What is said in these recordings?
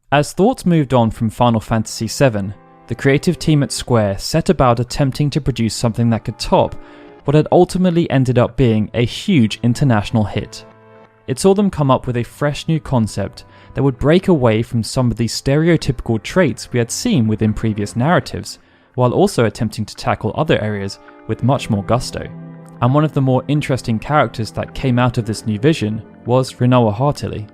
As thoughts moved on from Final Fantasy VII, the creative team at Square set about attempting to produce something that could top what had ultimately ended up being a huge international hit. It saw them come up with a fresh new concept that would break away from some of the stereotypical traits we had seen within previous narratives, while also attempting to tackle other areas with much more gusto. And one of the more interesting characters that came out of this new vision was Rinoa Heartilly.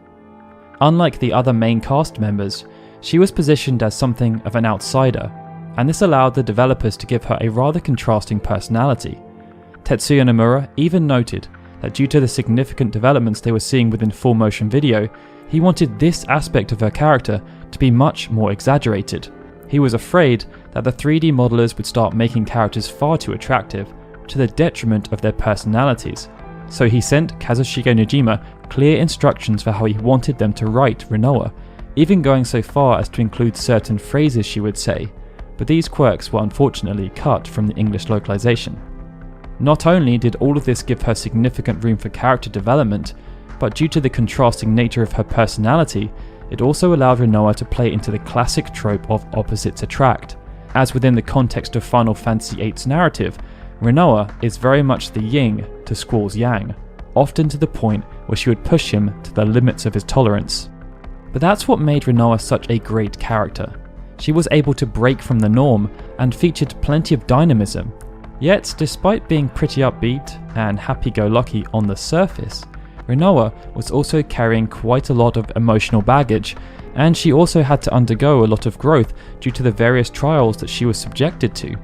Unlike the other main cast members, she was positioned as something of an outsider, and this allowed the developers to give her a rather contrasting personality. Tetsuya Nomura even noted that due to the significant developments they were seeing within full motion video, he wanted this aspect of her character to be much more exaggerated. He was afraid that the 3D modelers would start making characters far too attractive, to the detriment of their personalities, so he sent Kazushige Nojima clear instructions for how he wanted them to write Rinoa, even going so far as to include certain phrases she would say, but these quirks were unfortunately cut from the English localization. Not only did all of this give her significant room for character development, but due to the contrasting nature of her personality, it also allowed Rinoa to play into the classic trope of opposites attract, as within the context of Final Fantasy VIII's narrative, Rinoa is very much the yin to Squall's yang, often to the point where she would push him to the limits of his tolerance. But that's what made Rinoa such a great character. She was able to break from the norm and featured plenty of dynamism. Yet, despite being pretty upbeat and happy-go-lucky on the surface, Rinoa was also carrying quite a lot of emotional baggage, and she also had to undergo a lot of growth due to the various trials that she was subjected to.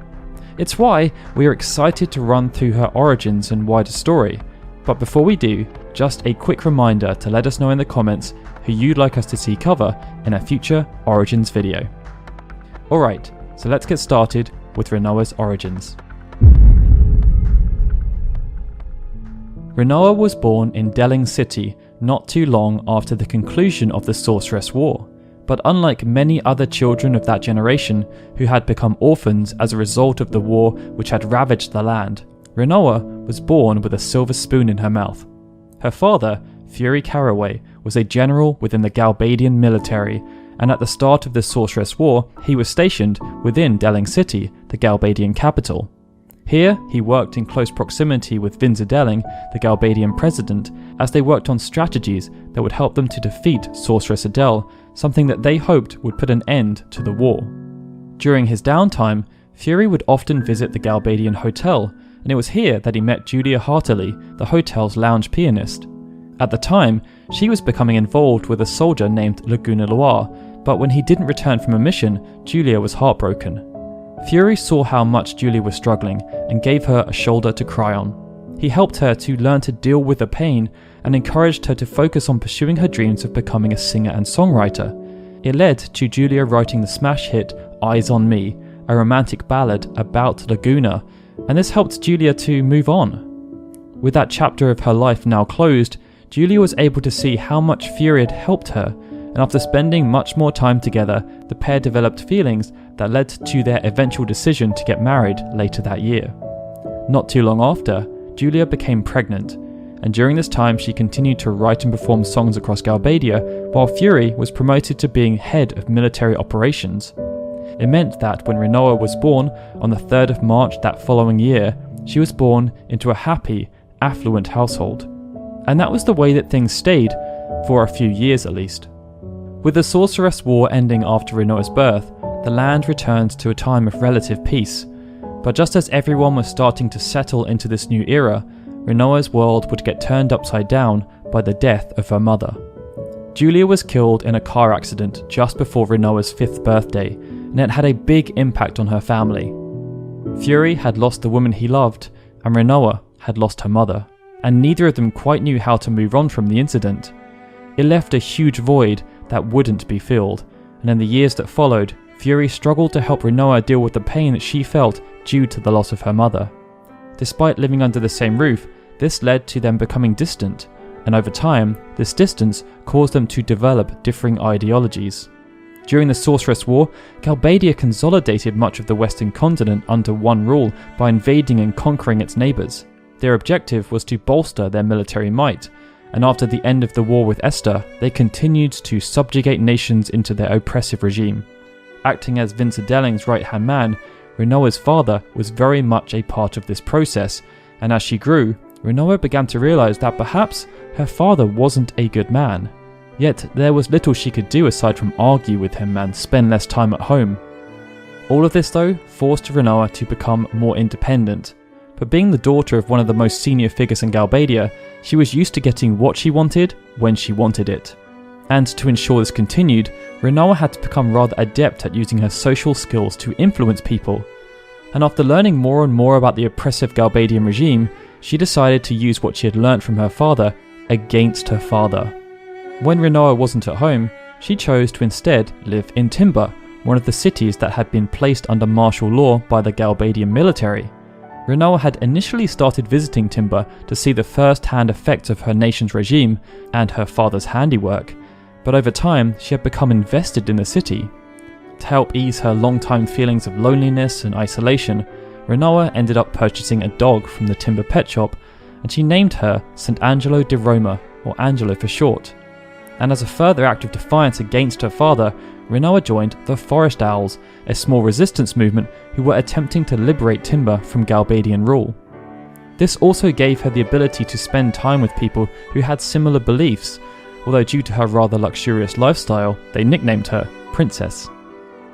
It's why we are excited to run through her origins and wider story, but before we do, just a quick reminder to let us know in the comments who you'd like us to see cover in a future Origins video. Alright, so let's get started with Rinoa's origins. Rinoa was born in Delling City not too long after the conclusion of the Sorceress War, but unlike many other children of that generation who had become orphans as a result of the war which had ravaged the land, Rinoa was born with a silver spoon in her mouth. Her father, Fury Caraway, was a general within the Galbadian military, and at the start of the Sorceress War, he was stationed within Delling City, the Galbadian capital. Here, he worked in close proximity with Vinza Delling, the Galbadian president, as they worked on strategies that would help them to defeat Sorceress Adele, something that they hoped would put an end to the war. During his downtime, Fury would often visit the Galbadian hotel, and it was here that he met Julia Heartilly, the hotel's lounge pianist. At the time, she was becoming involved with a soldier named Laguna Loire, but when he didn't return from a mission, Julia was heartbroken. Fury saw how much Julia was struggling and gave her a shoulder to cry on. He helped her to learn to deal with the pain and encouraged her to focus on pursuing her dreams of becoming a singer and songwriter. It led to Julia writing the smash hit Eyes on Me, a romantic ballad about Laguna, and this helped Julia to move on. With that chapter of her life now closed, Julia was able to see how much Fury had helped her, and after spending much more time together, the pair developed feelings that led to their eventual decision to get married later that year. Not too long after, Julia became pregnant, and during this time she continued to write and perform songs across Galbadia, while Fury was promoted to being head of military operations. It meant that when Rinoa was born on the 3rd of March that following year, she was born into a happy, affluent household. And that was the way that things stayed, for a few years at least. With the Sorceress War ending after Rinoa's birth, the land returned to a time of relative peace. But just as everyone was starting to settle into this new era, Rinoa's world would get turned upside down by the death of her mother. Julia was killed in a car accident just before Rinoa's 5th birthday, and it had a big impact on her family. Fury had lost the woman he loved, and Rinoa had lost her mother, and neither of them quite knew how to move on from the incident. It left a huge void that wouldn't be filled, and in the years that followed, Fury struggled to help Rinoa deal with the pain that she felt due to the loss of her mother. Despite living under the same roof, this led to them becoming distant, and over time, this distance caused them to develop differing ideologies. During the Sorceress War, Galbadia consolidated much of the Western continent under one rule by invading and conquering its neighbours. Their objective was to bolster their military might, and after the end of the war with Esther, they continued to subjugate nations into their oppressive regime. Acting as Vinzerdelling's right-hand man, Rinoa's father was very much a part of this process, and as she grew, Rinoa began to realise that perhaps her father wasn't a good man. Yet there was little she could do aside from argue with him and spend less time at home. All of this though forced Rinoa to become more independent, but being the daughter of one of the most senior figures in Galbadia, she was used to getting what she wanted when she wanted it. And to ensure this continued, Rinoa had to become rather adept at using her social skills to influence people. And after learning more and more about the oppressive Galbadian regime, she decided to use what she had learnt from her father against her father. When Rinoa wasn't at home, she chose to instead live in Timber, one of the cities that had been placed under martial law by the Galbadian military. Rinoa had initially started visiting Timber to see the first-hand effects of her nation's regime and her father's handiwork, but over time she had become invested in the city. To help ease her long-time feelings of loneliness and isolation, Rinoa ended up purchasing a dog from the Timber pet shop, and she named her St. Angelo di Roma, or Angelo for short. And as a further act of defiance against her father, Rinoa joined the Forest Owls, a small resistance movement who were attempting to liberate Timber from Galbadian rule. This also gave her the ability to spend time with people who had similar beliefs, although due to her rather luxurious lifestyle, they nicknamed her Princess.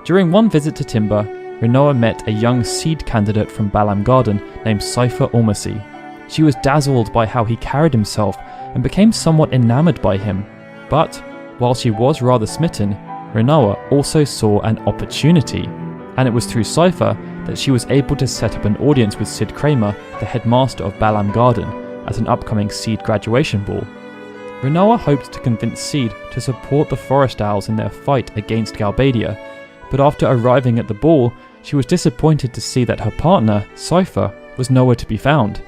During one visit to Timber, Rinoa met a young seed candidate from Balam Garden named Seifer Ormasi. She was dazzled by how he carried himself and became somewhat enamoured by him. But, while she was rather smitten, Rinoa also saw an opportunity, and it was through Seifer that she was able to set up an audience with Sid Kramer, the headmaster of Balam Garden, at an upcoming Seed graduation ball. Rinoa hoped to convince Seed to support the Forest Owls in their fight against Galbadia, but after arriving at the ball, she was disappointed to see that her partner, Seifer, was nowhere to be found.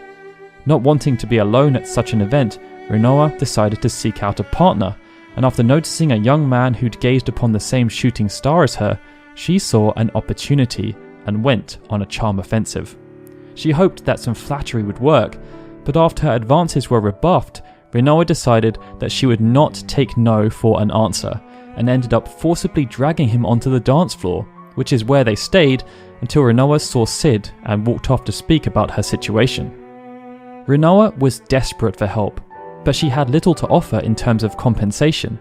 Not wanting to be alone at such an event, Rinoa decided to seek out a partner, and after noticing a young man who'd gazed upon the same shooting star as her, she saw an opportunity and went on a charm offensive. She hoped that some flattery would work, but after her advances were rebuffed, Rinoa decided that she would not take no for an answer, and ended up forcibly dragging him onto the dance floor, which is where they stayed until Rinoa saw Sid and walked off to speak about her situation. Rinoa was desperate for help, but she had little to offer in terms of compensation.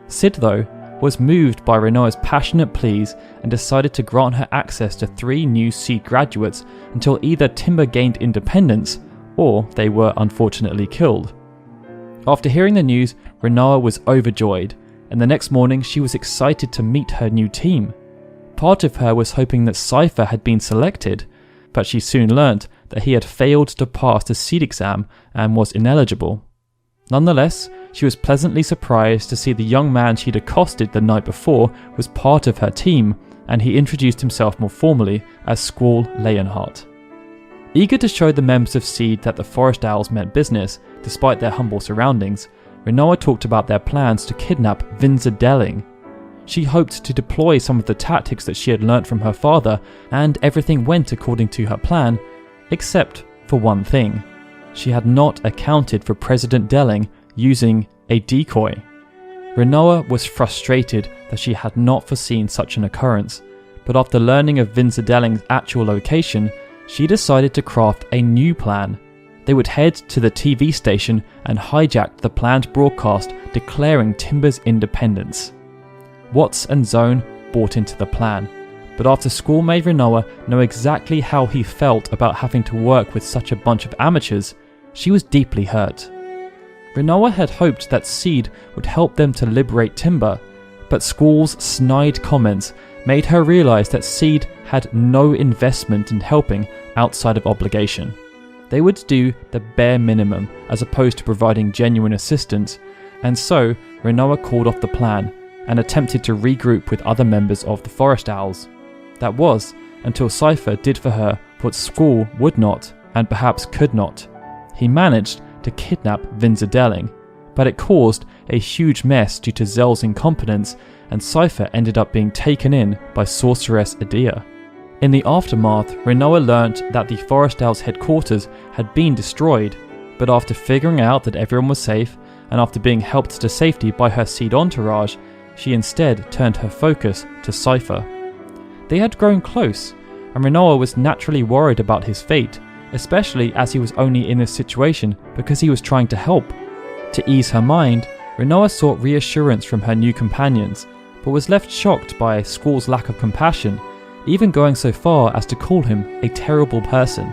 Sid, though, was moved by Rinoa's passionate pleas and decided to grant her access to 3 new Seed graduates until either Timber gained independence or they were unfortunately killed. After hearing the news, Rinoa was overjoyed, and the next morning she was excited to meet her new team. Part of her was hoping that Seifer had been selected, but she soon learnt that he had failed to pass the Seed exam and was ineligible. Nonetheless, she was pleasantly surprised to see the young man she'd accosted the night before was part of her team, and he introduced himself more formally as Squall Leonhardt. Eager to show the members of Seed that the Forest Owls meant business, despite their humble surroundings, Rinoa talked about their plans to kidnap Vinzerdelling. She hoped to deploy some of the tactics that she had learnt from her father, and everything went according to her plan, except for one thing. She had not accounted for President Delling using a decoy. Rinoa was frustrated that she had not foreseen such an occurrence, but after learning of Vinzerdelling's actual location, she decided to craft a new plan. They would head to the TV station and hijack the planned broadcast declaring Timber's independence. Watts and Zone bought into the plan, but after Squall made Rinoa know exactly how he felt about having to work with such a bunch of amateurs, she was deeply hurt. Rinoa had hoped that Seed would help them to liberate Timber, but Squall's snide comments made her realise that Seed had no investment in helping outside of obligation. They would do the bare minimum as opposed to providing genuine assistance, and so Rinoa called off the plan and attempted to regroup with other members of the Forest Owls. That was until Seifer did for her what Squall would not and perhaps could not. He managed to kidnap Vinzerdelling, but it caused a huge mess due to Zell's incompetence, and Seifer ended up being taken in by Sorceress Adia. In the aftermath, Rinoa learnt that the Forest Owls' headquarters had been destroyed, but after figuring out that everyone was safe, and after being helped to safety by her seed entourage, she instead turned her focus to Seifer. They had grown close, and Rinoa was naturally worried about his fate, especially as he was only in this situation because he was trying to help. To ease her mind, Rinoa sought reassurance from her new companions, but was left shocked by Squall's lack of compassion, even going so far as to call him a terrible person.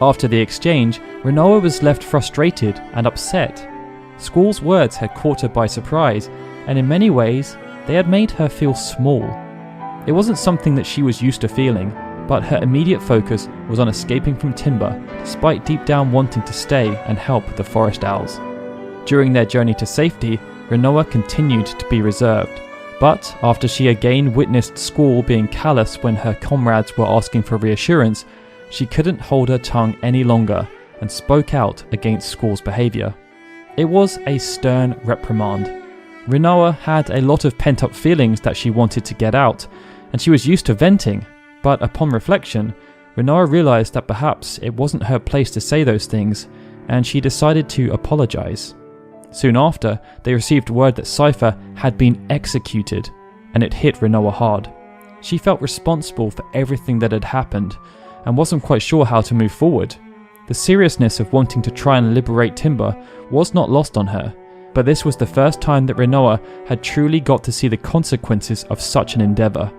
After the exchange, Rinoa was left frustrated and upset. Squall's words had caught her by surprise, and in many ways, they had made her feel small. It wasn't something that she was used to feeling, but her immediate focus was on escaping from Timber, despite deep down wanting to stay and help the forest owls. During their journey to safety, Rinoa continued to be reserved, but after she again witnessed Squall being callous when her comrades were asking for reassurance, she couldn't hold her tongue any longer and spoke out against Squall's behaviour. It was a stern reprimand. Rinoa had a lot of pent-up feelings that she wanted to get out, and she was used to venting, but upon reflection, Rinoa realised that perhaps it wasn't her place to say those things, and she decided to apologise. Soon after, they received word that Seifer had been executed, and it hit Rinoa hard. She felt responsible for everything that had happened, and wasn't quite sure how to move forward. The seriousness of wanting to try and liberate Timber was not lost on her, but this was the first time that Rinoa had truly got to see the consequences of such an endeavour.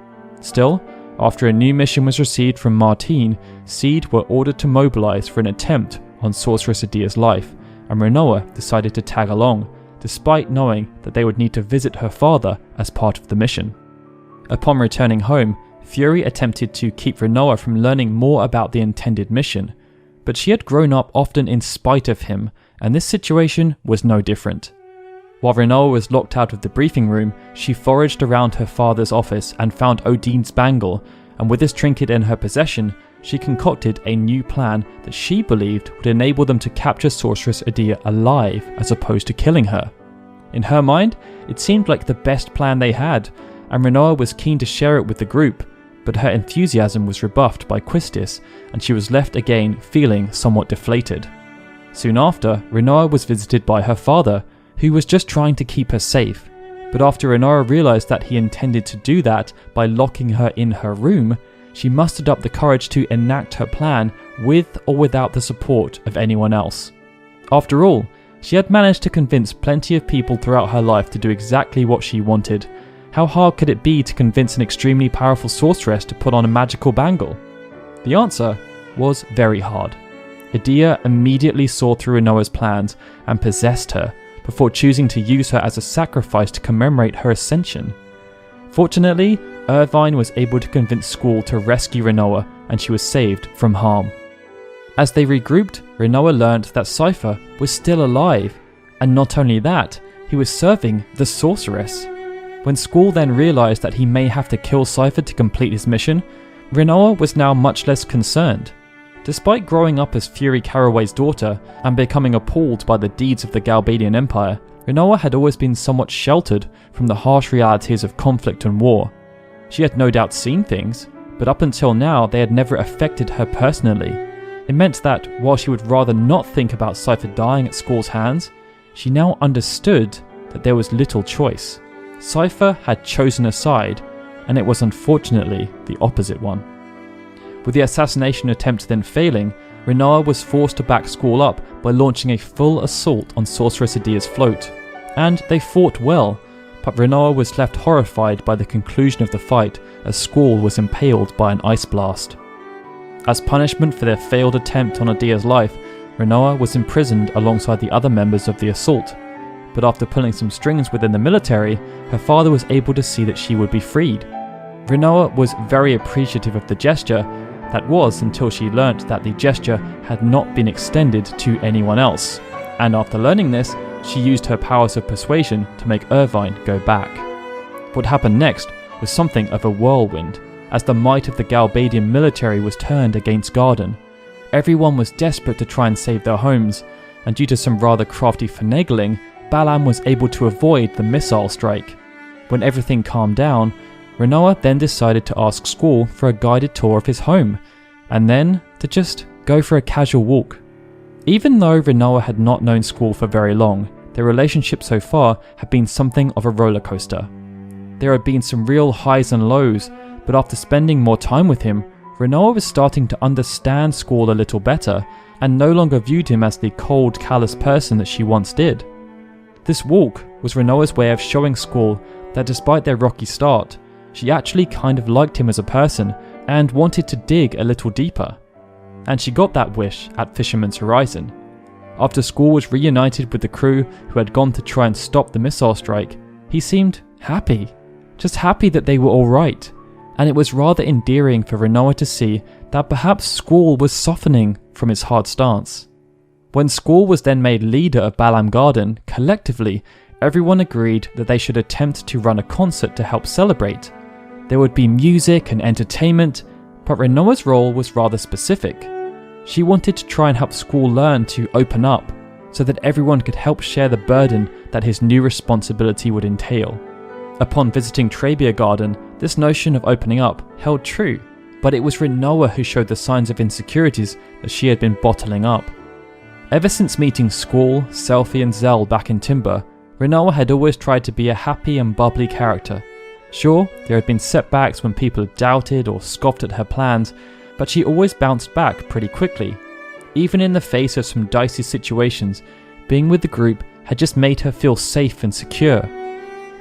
Still, after a new mission was received from Martine, Seed were ordered to mobilise for an attempt on Sorceress Adia's life, and Rinoa decided to tag along, despite knowing that they would need to visit her father as part of the mission. Upon returning home, Fury attempted to keep Rinoa from learning more about the intended mission, but she had grown up often in spite of him, and this situation was no different. While Rinoa was locked out of the briefing room, she foraged around her father's office and found Odine's bangle, and with this trinket in her possession, she concocted a new plan that she believed would enable them to capture Sorceress Adia alive as opposed to killing her. In her mind, it seemed like the best plan they had, and Rinoa was keen to share it with the group, but her enthusiasm was rebuffed by Quistis, and she was left again feeling somewhat deflated. Soon after, Rinoa was visited by her father, who was just trying to keep her safe, but after Rinoa realised that he intended to do that by locking her in her room, she mustered up the courage to enact her plan with or without the support of anyone else. After all, she had managed to convince plenty of people throughout her life to do exactly what she wanted. How hard could it be to convince an extremely powerful sorceress to put on a magical bangle? The answer was very hard. Adia immediately saw through Rinoa's plans and possessed her, before choosing to use her as a sacrifice to commemorate her ascension. Fortunately, Irvine was able to convince Squall to rescue Rinoa, and she was saved from harm. As they regrouped, Rinoa learned that Seifer was still alive, and not only that, he was serving the sorceress. When Squall then realised that he may have to kill Seifer to complete his mission, Rinoa was now much less concerned. Despite growing up as Fury Caraway's daughter and becoming appalled by the deeds of the Galbadian Empire, Rinoa had always been somewhat sheltered from the harsh realities of conflict and war. She had no doubt seen things, but up until now they had never affected her personally. It meant that while she would rather not think about Seifer dying at Squall's hands, she now understood that there was little choice. Seifer had chosen a side, and it was unfortunately the opposite one. With the assassination attempt then failing, Rinoa was forced to back Squall up by launching a full assault on Sorceress Adia's float, and they fought well, but Rinoa was left horrified by the conclusion of the fight as Squall was impaled by an ice blast. As punishment for their failed attempt on Adia's life, Rinoa was imprisoned alongside the other members of the assault. But after pulling some strings within the military, her father was able to see that she would be freed. Rinoa was very appreciative of the gesture. That was until she learnt that the gesture had not been extended to anyone else, and after learning this, she used her powers of persuasion to make Irvine go back. What happened next was something of a whirlwind, as the might of the Galbadian military was turned against Garden. Everyone was desperate to try and save their homes, and due to some rather crafty finagling, Balam was able to avoid the missile strike. When everything calmed down, Rinoa then decided to ask Squall for a guided tour of his home, and then to just go for a casual walk. Even though Rinoa had not known Squall for very long, their relationship so far had been something of a roller coaster. There had been some real highs and lows, but after spending more time with him, Rinoa was starting to understand Squall a little better and no longer viewed him as the cold, callous person that she once did. This walk was Rinoa's way of showing Squall that despite their rocky start, she actually kind of liked him as a person and wanted to dig a little deeper. And she got that wish at Fisherman's Horizon. After Squall was reunited with the crew who had gone to try and stop the missile strike, he seemed happy. Just happy that they were alright. And it was rather endearing for Rinoa to see that perhaps Squall was softening from his hard stance. When Squall was then made leader of Balam Garden, collectively, everyone agreed that they should attempt to run a concert to help celebrate. There would be music and entertainment, but Rinoa's role was rather specific. She wanted to try and help Squall learn to open up, so that everyone could help share the burden that his new responsibility would entail. Upon visiting Trabia Garden, this notion of opening up held true, but it was Rinoa who showed the signs of insecurities that she had been bottling up. Ever since meeting Squall, Selphie and Zell back in Timber, Rinoa had always tried to be a happy and bubbly character. Sure, there had been setbacks when people had doubted or scoffed at her plans, but she always bounced back pretty quickly. Even in the face of some dicey situations, being with the group had just made her feel safe and secure.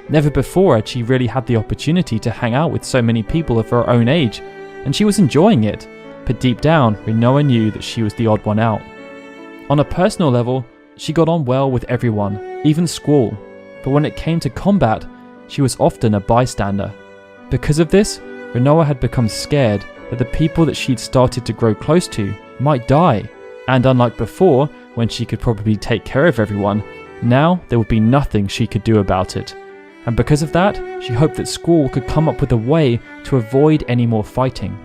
Never before had she really had the opportunity to hang out with so many people of her own age, and she was enjoying it, but deep down, Rinoa knew that she was the odd one out. On a personal level, she got on well with everyone, even Squall, but when it came to combat, she was often a bystander. Because of this, Rinoa had become scared that the people that she'd started to grow close to might die, and unlike before, when she could probably take care of everyone, now there would be nothing she could do about it. And because of that, she hoped that Squall could come up with a way to avoid any more fighting.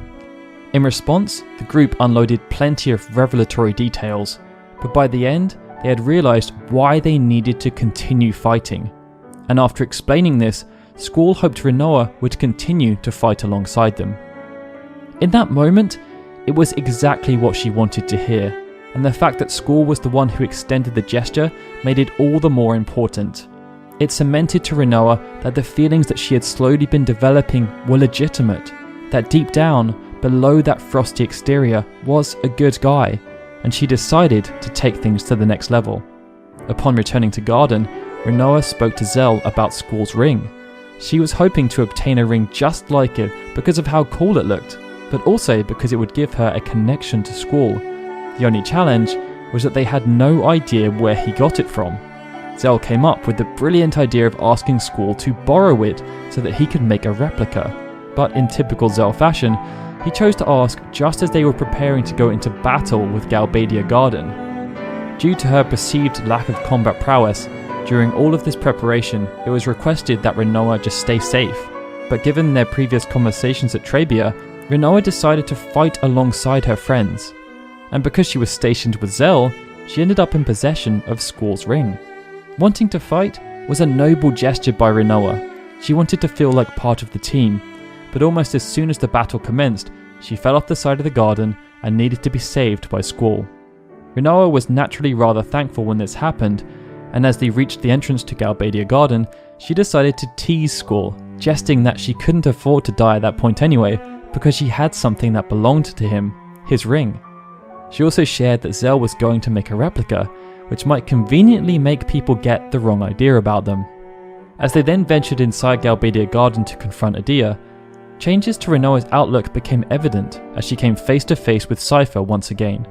In response, the group unloaded plenty of revelatory details, but by the end, they had realised why they needed to continue fighting. And after explaining this, Squall hoped Rinoa would continue to fight alongside them. In that moment, it was exactly what she wanted to hear, and the fact that Squall was the one who extended the gesture made it all the more important. It cemented to Rinoa that the feelings that she had slowly been developing were legitimate, that deep down, below that frosty exterior, was a good guy, and she decided to take things to the next level. Upon returning to Garden, Rinoa spoke to Zell about Squall's ring. She was hoping to obtain a ring just like it because of how cool it looked, but also because it would give her a connection to Squall. The only challenge was that they had no idea where he got it from. Zell came up with the brilliant idea of asking Squall to borrow it so that he could make a replica, but in typical Zell fashion, he chose to ask just as they were preparing to go into battle with Galbadia Garden. Due to her perceived lack of combat prowess, during all of this preparation, it was requested that Rinoa just stay safe, but given their previous conversations at Trabia, Rinoa decided to fight alongside her friends. And because she was stationed with Zell, she ended up in possession of Squall's ring. Wanting to fight was a noble gesture by Rinoa. She wanted to feel like part of the team, but almost as soon as the battle commenced, she fell off the side of the garden and needed to be saved by Squall. Rinoa was naturally rather thankful when this happened, and as they reached the entrance to Galbadia Garden, she decided to tease Squall, jesting that she couldn't afford to die at that point anyway, because she had something that belonged to him, his ring. She also shared that Zell was going to make a replica, which might conveniently make people get the wrong idea about them. As they then ventured inside Galbadia Garden to confront Adia, changes to Rinoa's outlook became evident as she came face to face with Seifer once again.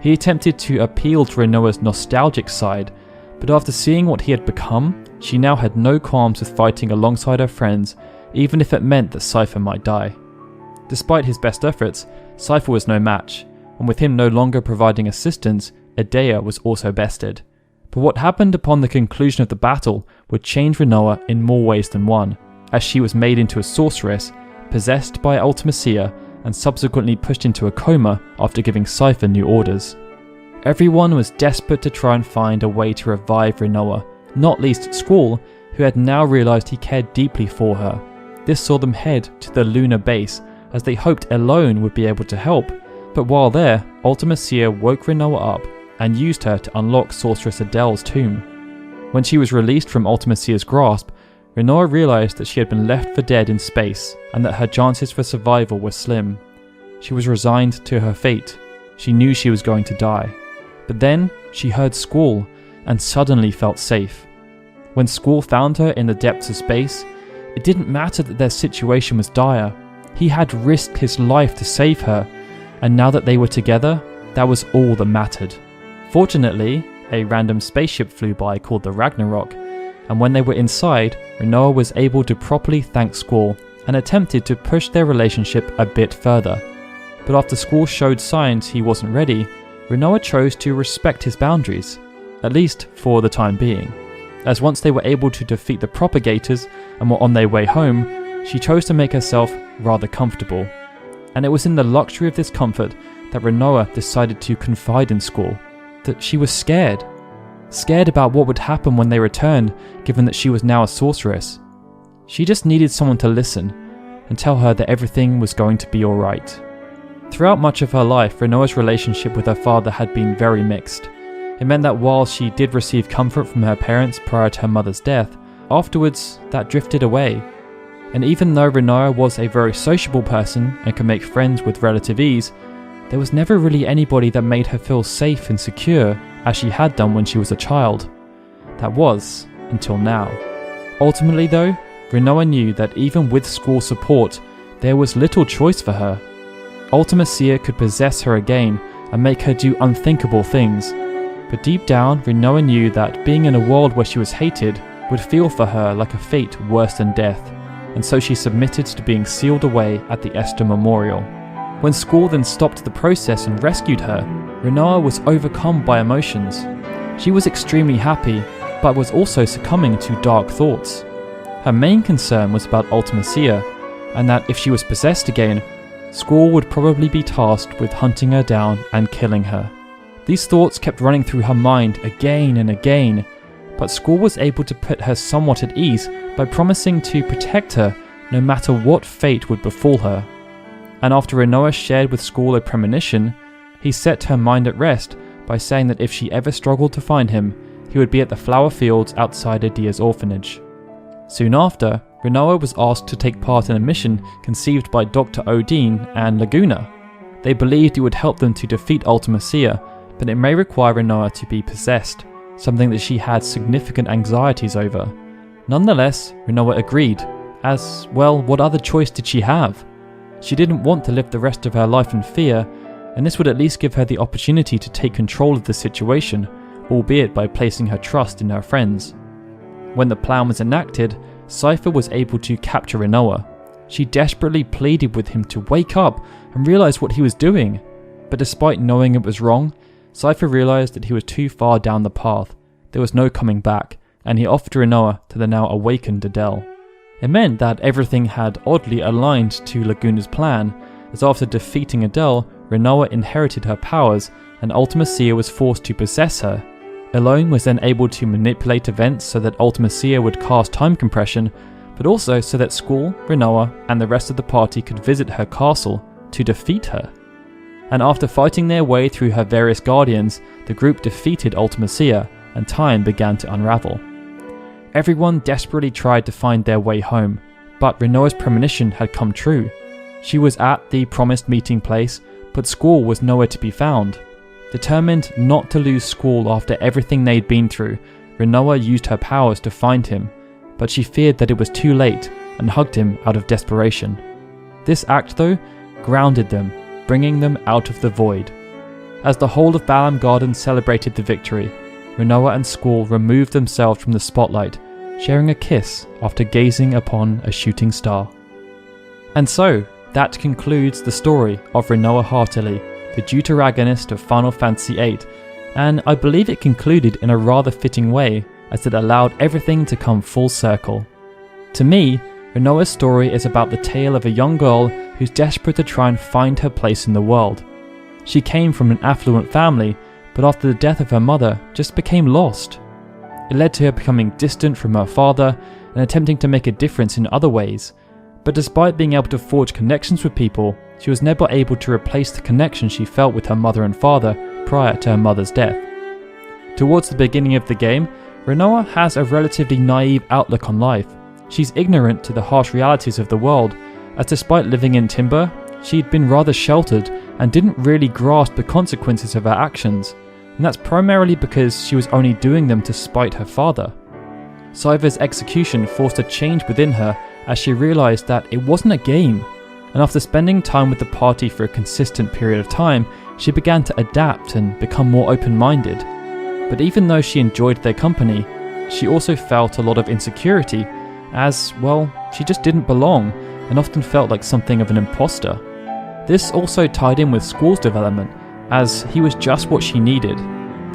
He attempted to appeal to Rinoa's nostalgic side, but after seeing what he had become, she now had no qualms with fighting alongside her friends, even if it meant that Seifer might die. Despite his best efforts, Seifer was no match, and with him no longer providing assistance, Adia was also bested. But what happened upon the conclusion of the battle would change Rinoa in more ways than one, as she was made into a sorceress, possessed by Ultimacia, and subsequently pushed into a coma after giving Seifer new orders. Everyone was desperate to try and find a way to revive Rinoa, not least Squall, who had now realised he cared deeply for her. This saw them head to the lunar base, as they hoped Elone would be able to help, but while there, Ultimacia woke Rinoa up and used her to unlock Sorceress Adele's tomb. When she was released from Ultimacia's grasp, Rinoa realised that she had been left for dead in space and that her chances for survival were slim. She was resigned to her fate. She knew she was going to die. But then she heard Squall and suddenly felt safe. When Squall found her in the depths of space, it didn't matter that their situation was dire. He had risked his life to save her, and now that they were together, that was all that mattered. Fortunately, a random spaceship flew by called the Ragnarok, and when they were inside, Rinoa was able to properly thank Squall and attempted to push their relationship a bit further. But after Squall showed signs he wasn't ready, Rinoa chose to respect his boundaries, at least for the time being. As once they were able to defeat the propagators and were on their way home, she chose to make herself rather comfortable. And it was in the luxury of this comfort that Rinoa decided to confide in Squall, that she was scared. Scared about what would happen when they returned, given that she was now a sorceress. She just needed someone to listen and tell her that everything was going to be alright. Throughout much of her life, Rinoa's relationship with her father had been very mixed. It meant that while she did receive comfort from her parents prior to her mother's death, afterwards that drifted away. And even though Rinoa was a very sociable person and could make friends with relative ease, there was never really anybody that made her feel safe and secure as she had done when she was a child. That was until now. Ultimately though, Rinoa knew that even with Squall's support, there was little choice for her. Ultimacia could possess her again and make her do unthinkable things, but deep down Rinoa knew that being in a world where she was hated would feel for her like a fate worse than death, and so she submitted to being sealed away at the Esther Memorial. When Squall then stopped the process and rescued her, Rinoa was overcome by emotions. She was extremely happy, but was also succumbing to dark thoughts. Her main concern was about Ultimacia, and that if she was possessed again, Squall would probably be tasked with hunting her down and killing her. These thoughts kept running through her mind again and again, but Squall was able to put her somewhat at ease by promising to protect her no matter what fate would befall her. And after Rinoa shared with Squall a premonition, he set her mind at rest by saying that if she ever struggled to find him, he would be at the flower fields outside Adia's orphanage. Soon after, Rinoa was asked to take part in a mission conceived by Dr. Odin and Laguna. They believed it would help them to defeat Ultimacia, but it may require Rinoa to be possessed, something that she had significant anxieties over. Nonetheless, Rinoa agreed, as, well, what other choice did she have? She didn't want to live the rest of her life in fear, and this would at least give her the opportunity to take control of the situation, albeit by placing her trust in her friends. When the plan was enacted, Seifer was able to capture Rinoa. She desperately pleaded with him to wake up and realise what he was doing, but despite knowing it was wrong, Seifer realised that he was too far down the path. There was no coming back, and he offered Rinoa to the now awakened Adele. It meant that everything had oddly aligned to Laguna's plan, as after defeating Adele, Rinoa inherited her powers and Ultimacia was forced to possess her. Elone was then able to manipulate events so that Ultimacia would cast time compression, but also so that Squall, Rinoa, and the rest of the party could visit her castle to defeat her. And after fighting their way through her various guardians, the group defeated Ultimacia, and time began to unravel. Everyone desperately tried to find their way home, but Rinoa's premonition had come true. She was at the promised meeting place, but Squall was nowhere to be found. Determined not to lose Squall after everything they'd been through, Rinoa used her powers to find him, but she feared that it was too late and hugged him out of desperation. This act, though, grounded them, bringing them out of the void. As the whole of Balam Garden celebrated the victory, Rinoa and Squall removed themselves from the spotlight, sharing a kiss after gazing upon a shooting star. And so, that concludes the story of Rinoa Heartilly, the deuteragonist of Final Fantasy VIII, and I believe it concluded in a rather fitting way, as it allowed everything to come full circle. To me, Rinoa's story is about the tale of a young girl who's desperate to try and find her place in the world. She came from an affluent family, but after the death of her mother, just became lost. It led to her becoming distant from her father and attempting to make a difference in other ways, but despite being able to forge connections with people, she was never able to replace the connection she felt with her mother and father prior to her mother's death. Towards the beginning of the game, Rinoa has a relatively naive outlook on life. She's ignorant to the harsh realities of the world, as despite living in timber, she'd been rather sheltered and didn't really grasp the consequences of her actions, and that's primarily because she was only doing them to spite her father. Seifer's execution forced a change within her as she realised that it wasn't a game, and after spending time with the party for a consistent period of time, she began to adapt and become more open-minded. But even though she enjoyed their company, she also felt a lot of insecurity as, well, she just didn't belong and often felt like something of an imposter. This also tied in with Squall's development, as he was just what she needed.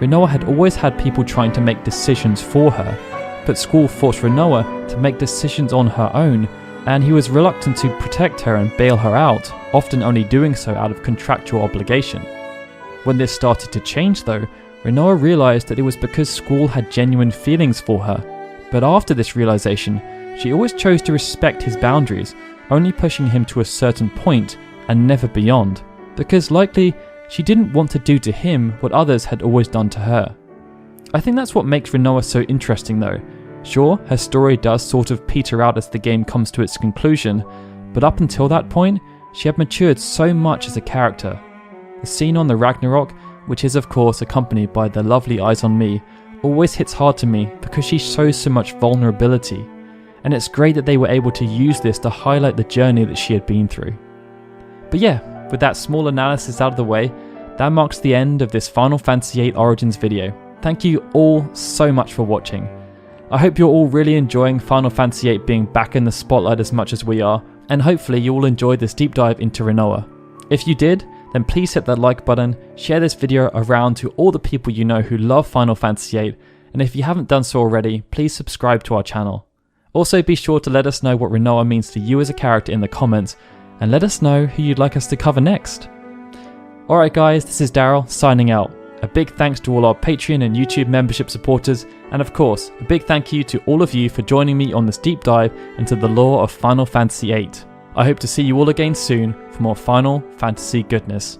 Rinoa had always had people trying to make decisions for her, but Squall forced Rinoa to make decisions on her own, and he was reluctant to protect her and bail her out, often only doing so out of contractual obligation. When this started to change though, Rinoa realised that it was because Squall had genuine feelings for her, but after this realisation, she always chose to respect his boundaries, only pushing him to a certain point and never beyond, because likely she didn't want to do to him what others had always done to her. I think that's what makes Rinoa so interesting though. Sure, her story does sort of peter out as the game comes to its conclusion, but up until that point, she had matured so much as a character. The scene on the Ragnarok, which is of course accompanied by the lovely Eyes on Me, always hits hard to me because she shows so much vulnerability, and it's great that they were able to use this to highlight the journey that she had been through. But yeah, with that small analysis out of the way, that marks the end of this Final Fantasy VIII Origins video. Thank you all so much for watching. I hope you're all really enjoying Final Fantasy VIII being back in the spotlight as much as we are, and hopefully you all enjoyed this deep dive into Rinoa. If you did, then please hit that like button, share this video around to all the people you know who love Final Fantasy VIII, and if you haven't done so already, please subscribe to our channel. Also be sure to let us know what Rinoa means to you as a character in the comments, and let us know who you'd like us to cover next. Alright guys, this is Daryl signing out. A big thanks to all our Patreon and YouTube membership supporters, and of course, a big thank you to all of you for joining me on this deep dive into the lore of Final Fantasy VIII. I hope to see you all again soon for more Final Fantasy goodness.